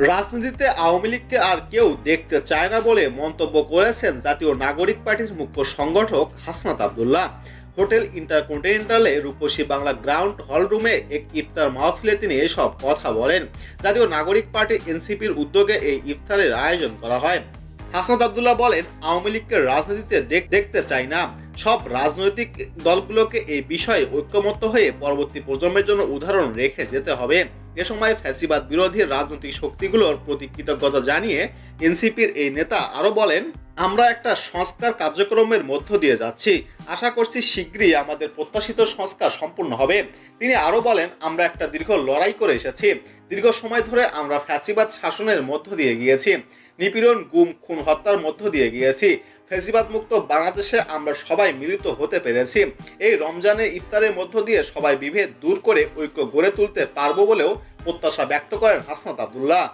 রাজনীতিতে আওয়ামী লীগকে আর কেউ দেখতে চায় না বলে মন্তব্য করেছেন জাতীয় নাগরিক পার্টির মুখ্য সংগঠক হাসনাত আব্দুল্লাহ। হোটেল ইন্টারকন্টিনেন্টালে রূপসী বাংলা গ্রাউন্ড হল রুমে এক ইফতার মাহফিলে তিনি এসব কথা বলেন। জাতীয় নাগরিক পার্টি এনসিপির উদ্যোগে এই ইফতারের আয়োজন করা হয়। হাসনাত আব্দুল্লাহ বলেন, আওয়ামী লীগকে রাজনীতিতে দেখতে চাই না। সব রাজনৈতিক দলগুলোকে এই বিষয়ে ঐক্যমত্য হয়ে পরবর্তী প্রজন্মের জন্য উদাহরণ রেখে যেতে হবে। এ সময় ফ্যাসিবাদ বিরোধী রাজনৈতিক শক্তিগুলোর প্রতি কৃতজ্ঞতা জানিয়ে এনসিপির এই নেতা আরো বলেন, আমরা একটা সংস্কার কার্যক্রমের মধ্য দিয়ে যাচ্ছি। আশা করছি শীঘ্রই আমাদের প্রত্যাশিত সংস্কার সম্পূর্ণ হবে। তিনি আরো বলেন, আমরা একটা দীর্ঘ লড়াই করে এসেছি। দীর্ঘ সময় ধরে আমরা ফ্যাসিবাদ শাসনের মধ্য দিয়ে গিয়েছি, নিপীড়ন, গুম, খুন, হত্যার মধ্য দিয়ে গিয়েছি। ফ্যাসিবাদ মুক্ত বাংলাদেশে আমরা সবাই মিলিত হতে পেরেছি। এই রমজানের ইফতারের মধ্য দিয়ে সবাই বিভেদ দূর করে ঐক্য গড়ে তুলতে পারবো বলেও প্রত্যাশা ব্যক্ত করেন হাসনাত আব্দুল্লাহ।